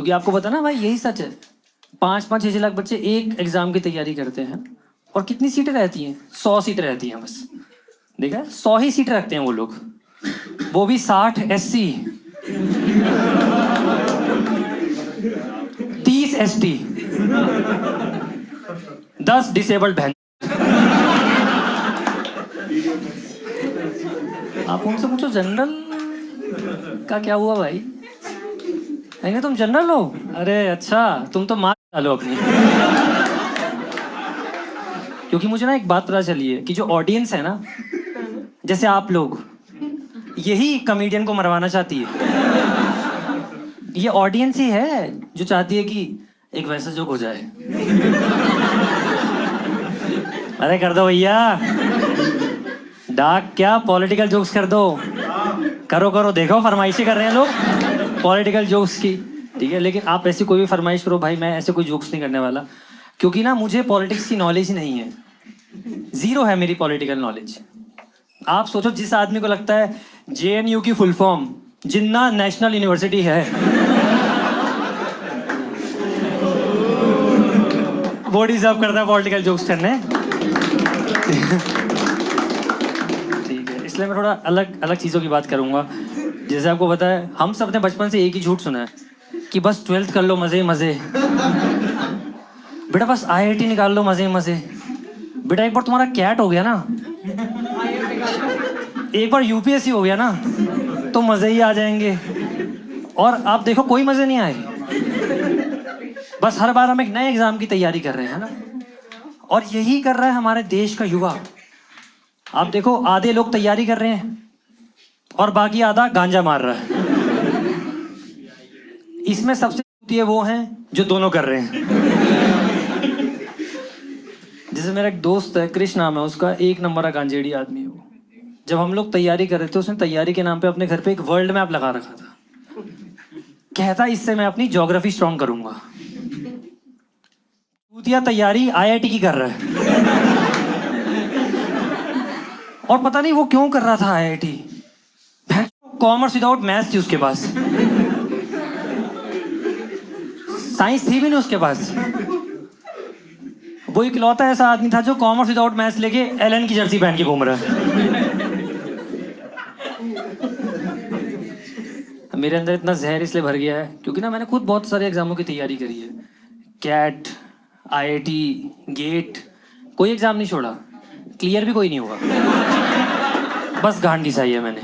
क्योंकि आपको पता ना भाई, यही सच है। 5-5 6-6 लाख बच्चे एक एग्जाम की तैयारी करते हैं, और कितनी सीटें रहती हैं? 100 सीटें रहती हैं बस। देखा है, 100 ही सीट रखते हैं वो लोग, वो भी 60 SC, 30 ST, 10 डिसेबल्ड बहन। आप उनसे पूछो जनरल का क्या हुआ भाई, नहीं तुम जनरल हो, अरे अच्छा तुम तो मार डालो अपनी। क्योंकि मुझे ना एक बात पता चली है कि जो ऑडियंस है ना, जैसे आप लोग, यही कॉमेडियन को मरवाना चाहती है। ये ऑडियंस ही है जो चाहती है कि एक वैसा जोक हो जाए। अरे कर दो भैया, डार्क क्या पॉलिटिकल जोक्स कर दो, करो करो, देखो फरमाइशें कर रहे हैं लोग पॉलिटिकल जोक्स की, ठीक है। लेकिन आप ऐसी कोई भी फरमाइश करो भाई, मैं ऐसे कोई जोक्स नहीं करने वाला, क्योंकि ना मुझे पॉलिटिक्स की नॉलेज ही नहीं है, जीरो है मेरी पॉलिटिकल नॉलेज। आप सोचो, जिस आदमी को लगता है JNU की फुल फॉर्म जिन्ना नेशनल यूनिवर्सिटी है, वो डिजर्व करता है पॉलिटिकल जोक्स करने। ठीक है, इसलिए मैं थोड़ा अलग अलग चीज़ों की बात करूंगा। जैसे आपको पता है, हम सब ने बचपन से एक ही झूठ सुना है कि बस 12th कर लो मज़े मज़े, बेटा बस IIT निकाल लो मज़े मज़े, बेटा एक बार तुम्हारा कैट हो गया ना, एक बार UPSC हो गया ना, तो मज़े ही आ जाएंगे। और आप देखो कोई मज़े नहीं आए, बस हर बार हम एक नए एग्जाम की तैयारी कर रहे हैं ना। और यही कर रहा है हमारे देश का युवा। आप देखो, आधे लोग तैयारी कर रहे हैं और बाकी आधा गांजा मार रहा है। इसमें सबसे चूतिए वो हैं जो दोनों कर रहे हैं। जैसे मेरा एक दोस्त है, कृष्ण नाम है उसका, 1 नंबर का गांजेड़ी आदमी है वो। जब हम लोग तैयारी कर रहे थे, उसने तैयारी के नाम पे अपने घर पे एक वर्ल्ड मैप लगा रखा था। कहता इससे मैं अपनी ज्योग्राफी स्ट्रॉन्ग करूंगा। चूतिया तैयारी IIT की कर रहा है, और पता नहीं वो क्यों कर रहा था IIT। कॉमर्स विदाउट मैथ्स थी उसके पास, साइंस थी भी नहीं उसके पास। वो इकलौता ऐसा आदमी था जो कॉमर्स विदाउट मैथ्स लेके LN की जर्सी पहन के घूम रहा है। मेरे अंदर इतना जहर इसलिए भर गया है क्योंकि ना मैंने खुद बहुत सारे एग्जामों की तैयारी करी है। कैट, IIT, गेट, कोई एग्जाम नहीं छोड़ा, क्लियर भी कोई नहीं हुआ, बस गांड घिसाई है मैंने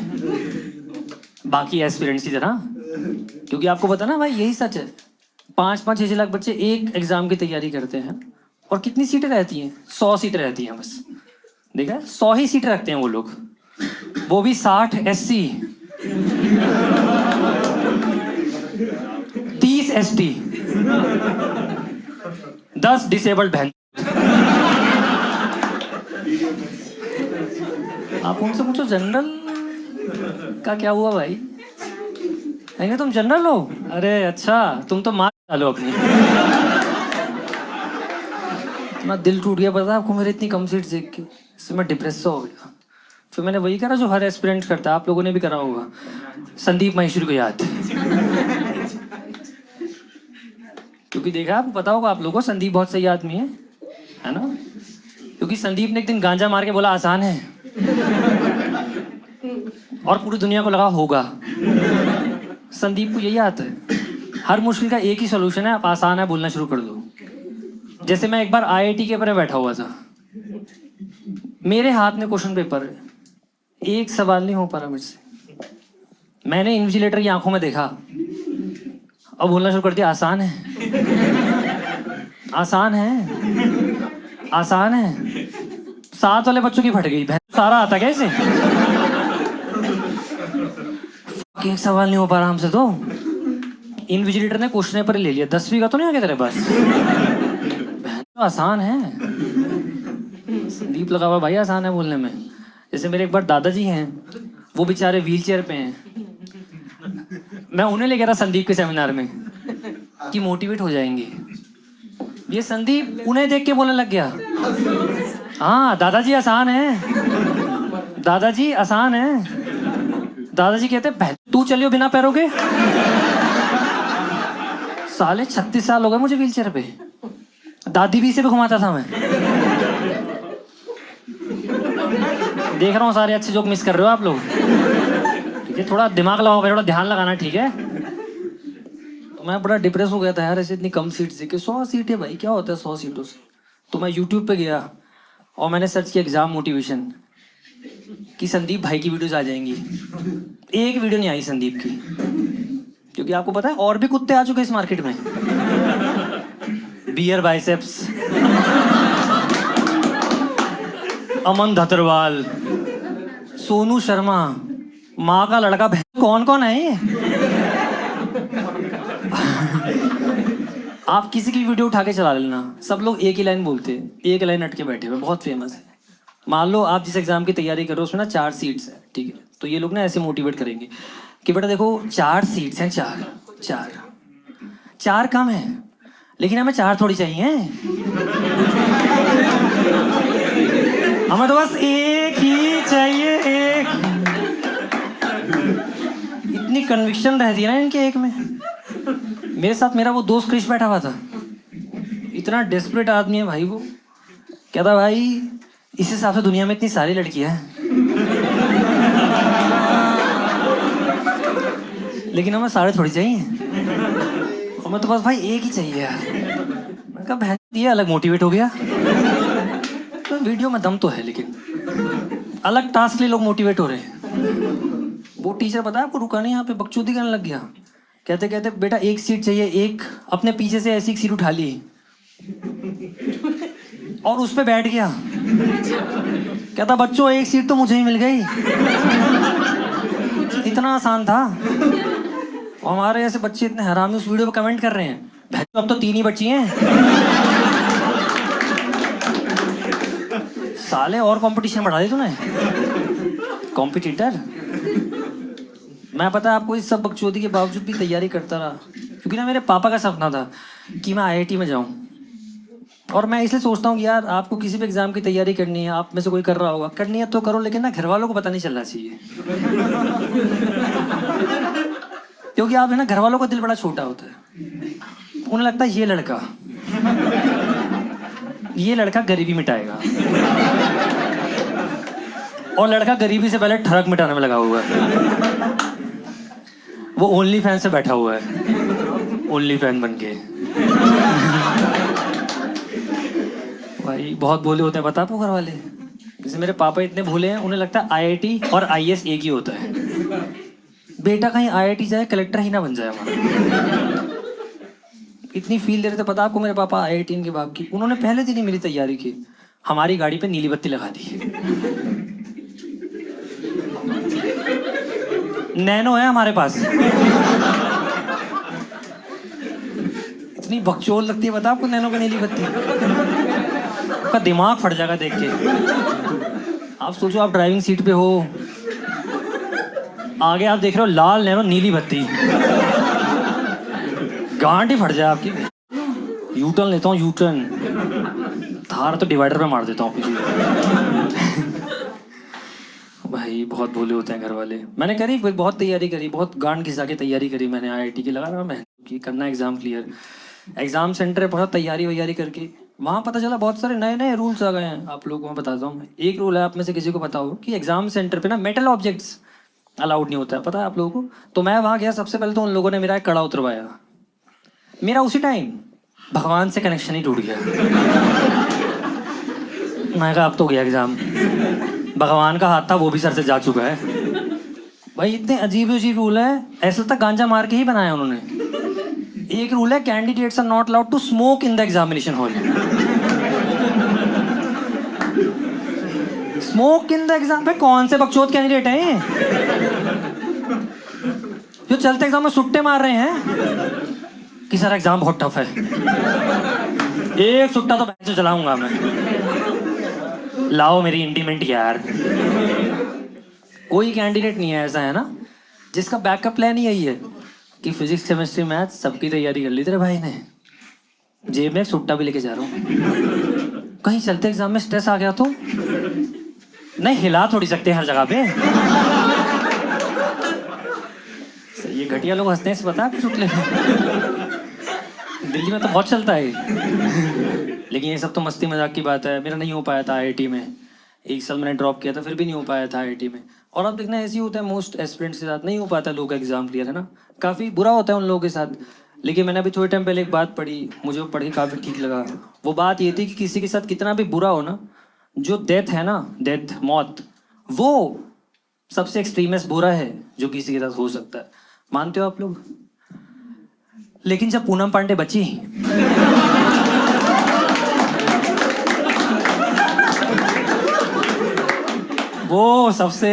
बाकी एस्पिरेंट्स की तरह। क्योंकि आपको पता ना भाई, यही सच है। 5-5 6-6 लाख बच्चे एक एग्जाम की तैयारी करते हैं, और कितनी सीटें रहती हैं? 100 सीटें रहती हैं बस। देखा है, 100 ही सीटें रखते हैं वो लोग, वो भी 60 SC, 30 ST, 10 डिसेबल्ड बहन। आप उनसे पूछो जनरल का क्या हुआ भाई, नहीं तुम जनरल हो, अरे अच्छा तुम तो मार डालो अपनी। इतना दिल टूट गया पता है आपको मेरे इतनी कम सीट देख के, इससे मैं डिप्रेस हो गया। फिर मैंने वही करा जो हर एस्पिरेंट करता है, आप लोगों ने भी करा होगा, संदीप महेश्वरी को याद। क्योंकि देखा, आपको पता होगा आप लोगों को, संदीप बहुत सही आदमी है ना। क्योंकि संदीप ने एक दिन गांजा मार के बोला आसान है, और पूरी दुनिया को लगा होगा। संदीप को यही आता है, हर मुश्किल का एक ही सोल्यूशन है, आप आसान है बोलना शुरू कर दो। जैसे मैं एक बार IIT के पर बैठा हुआ था, मेरे हाथ में क्वेश्चन पेपर है, एक सवाल नहीं हो पा रहा मुझसे। मैंने इन्विजिलेटर की आंखों में देखा और बोलना शुरू कर दिया आसान है, आसान है, आसान है। 7 वाले बच्चों की फट गई, सारा आता कैसे? एक सवाल नहीं हो पा रहा हमसे तो। इन्विजिलेटर ने क्वेश्चन पेपर ले लिया, 10वीं का तो नहीं आ गया तेरे पास? तो आसान है। संदीप लगा हुआ भाई आसान है बोलने में। जैसे मेरे एक बार दादाजी हैं, वो बेचारे व्हील चेयर पे हैं, मैं उन्हें ले गया था संदीप के सेमिनार में कि मोटिवेट हो जाएंगे। ये संदीप उन्हें देख के बोलने लग गया, हाँ दादाजी आसान है, दादाजी आसान है। दादाजी कहते तू चलियो बिना पैरों के। साले 36 साल हो गए मुझे व्हीलचेयर पे, दादी भी से भी घुमाता था मैं। देख रहा हूँ सारे अच्छे जोक मिस कर रहे हो आप लोग। ठीक है, थोड़ा दिमाग लगाओ भाई, थोड़ा ध्यान लगाना, ठीक है। तो मैं बड़ा डिप्रेस हो गया था यार, ऐसे इतनी कम सीट्स थी कि 100 सीटें भाई, क्या होता है 100 सीटों से। तो मैं यूट्यूब पे गया और मैंने सर्च किया एग्जाम मोटिवेशन कि संदीप भाई की वीडियोज आ जाएंगी। एक वीडियो नहीं आई संदीप की, क्योंकि आपको पता है और भी कुत्ते आ चुके हैं इस मार्केट में। बियर बाइसेप्स, अमन धतरवाल, सोनू शर्मा, माँ का लड़का, कौन कौन है ये। आप किसी की वीडियो उठा के चला लेना, सब लोग एक ही लाइन बोलते हैं, एक लाइन अटके बैठे हुए, बहुत फेमस है। मान लो आप जिस एग्जाम की तैयारी कर रहे हो उसमें ना 4 सीट्स है, ठीक है। तो ये लोग ना ऐसे मोटिवेट करेंगे कि बेटा देखो 4 सीट्स हैं, 4 कम है, लेकिन हमें 4 थोड़ी चाहिए, हमें तो बस एक ही चाहिए, एक। इतनी कन्विक्शन रहती है ना इनके एक में। मेरे साथ मेरा वो दोस्त क्रिश बैठा हुआ था, इतना डेस्परेट आदमी है भाई वो। कहता भाई इस हिसाब से दुनिया में इतनी सारी लड़कियां हैं, लेकिन हमें 4 थोड़ी चाहिए, हमें तो बस भाई एक ही चाहिए यार। मैं कहा बहन ये अलग मोटिवेट हो गया। तो वीडियो में दम तो है, लेकिन अलग टास्क के लिए लोग मोटिवेट हो रहे हैं। वो टीचर पता है आपको, रुका नहीं यहाँ पे, बकचोदी करने लग गया। कहते कहते बेटा एक सीट चाहिए, एक अपने पीछे से ऐसी एक सीट उठा ली और उस पे बैठ गया। कहता बच्चों एक सीट तो मुझे ही मिल गई। इतना आसान था। और हमारे ऐसे बच्चे इतने हरामी उस वीडियो पे कमेंट कर रहे हैं, अब तो 3 ही बच्ची हैं। साले और कंपटीशन बढ़ा दी तूने, कॉम्पिटिटर। मैं पता है आपको इस सब बकचोदी के बावजूद भी तैयारी करता रहा, क्योंकि ना मेरे पापा का सपना था कि मैं आईआईटी में जाऊं। और मैं इसलिए सोचता हूँ कि यार आपको किसी भी एग्जाम की तैयारी करनी है, आप में से कोई कर रहा होगा, करनी है तो करो, लेकिन ना घर वालों को पता नहीं चलना चाहिए। क्योंकि आप है ना, घर वालों का दिल बड़ा छोटा होता है, उन्हें लगता है ये लड़का गरीबी मिटाएगा, और लड़का गरीबी से पहले ठरक मिटाने में लगा हुआ है। वो ओनली फैन से बैठा हुआ है, ओनली फैन बन के। भाई बहुत भोले होते हैं, बता आपको घर वाले। जैसे मेरे पापा इतने भोले हैं, उन्हें लगता है आईआईटी और आईएएस एक ही होता है। बेटा कहीं आईआईटी जाए कलेक्टर ही ना बन जाए हमारा। इतनी फील दे रहे थे पता आपको मेरे पापा आईआईटी के बाप की। उन्होंने पहले दिन ही मेरी तैयारी की, हमारी गाड़ी पे नीली बत्ती लगा दी। नैनो है हमारे पास। इतनी बकचोद लगती है बता आपको नैनो का नीली बत्ती, आपका दिमाग फट जाएगा देख के। आप सोचो आप ड्राइविंग सीट पे हो, आगे आप देख रहे हो लाल नैनो नीली बत्ती, गांड ही फट जाए आपकी। यूटर्न लेता हूँ, यूटर्न थार तो डिवाइडर पे मार देता हूँ। भाई बहुत भोले होते हैं घर वाले। मैंने करी बहुत तैयारी करी, बहुत गांड घिसा के तैयारी करी मैंने। आईआईटी की लगा रहा मैं कि करना एग्जाम क्लियर। एग्जाम सेंटर पर बहुत तैयारी वैयारी करके वहाँ पता चला बहुत सारे नए नए रूल्स आ गए हैं। आप लोगों को मैं बताता हूँ। एक रूल है, आप में से किसी को पता हो कि एग्जाम सेंटर पे ना मेटल ऑब्जेक्ट्स अलाउड नहीं होता है, पता है आप लोगों को। तो मैं वहाँ गया, सबसे पहले तो उन लोगों ने मेरा एक कड़ा उतरवाया। मेरा उसी टाइम भगवान से कनेक्शन ही टूट गया। मैं कहा अब तो गया एग्जाम, भगवान का हाथ था वो भी सर से जा चुका है। भाई इतने अजीब अजीब रूल है, ऐसा लगता गांजा मार के ही बनाया उन्होंने। एक रूल है, candidates are not allowed to smoke in the examination hall. Smoke in the exam पे कौन से बकचोद कैंडिडेट हैं ये जो चलते एग्जाम में सुट्टे मार रहे हैं कि सर एग्जाम बहुत टफ है। एक सुट्टा तो बैठ से चलाऊंगा मैं, लाओ मेरी इंटीमेंट यार। कोई कैंडिडेट नहीं है ऐसा, है ना, जिसका बैकअप प्लान ही यही है कि फिजिक्स केमिस्ट्री मैथ सबकी तैयारी कर ली तेरे भाई ने, जेब में सुट्टा भी लेके जा रहा हूँ, कहीं चलते एग्जाम में स्ट्रेस आ गया तो नहीं हिला थोड़ी सकते हर जगह पे। ये घटिया लोग हंसते हैं, पता है चुटले। दिल्ली में तो बहुत चलता है। लेकिन ये सब तो मस्ती मजाक की बात है। मेरा नहीं हो पाया था आईआईटी में, 1 साल मैंने ड्रॉप किया था, फिर भी नहीं हो पाया था आईआईटी में। और अब देखना ऐसे ही होता है मोस्ट एस्पिरेंट्स के साथ, नहीं हो पाता लोगों का एग्जाम क्लियर, है ना। काफ़ी बुरा होता है उन लोगों के साथ। लेकिन मैंने अभी थोड़े टाइम पहले एक बात पढ़ी, मुझे वो पढ़ के काफ़ी ठीक लगा। वो बात ये थी कि किसी के साथ कितना भी बुरा हो ना, जो डेथ है ना, डेथ, मौत, वो सबसे एक्सट्रीमेस्ट बुरा है जो किसी के साथ हो सकता है। मानते हो आप लोग? लेकिन जब पूनम पांडे बची, वो सबसे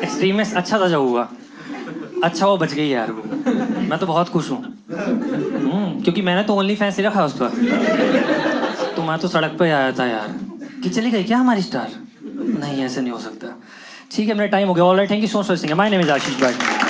एक्सट्रीमिस्ट अच्छा था जो हुआ। अच्छा वो बच गई यार वो। मैं तो बहुत खुश हूँ। क्योंकि मैंने तो ओनली फैंस ही रखा उसका। तो मैं तो सड़क पे आया था यार कि चली गई क्या हमारी स्टार। नहीं, ऐसे नहीं हो सकता। ठीक है, मेरा टाइम हो गया। Alright, thank you so much for listening. My name is Ashish भाई।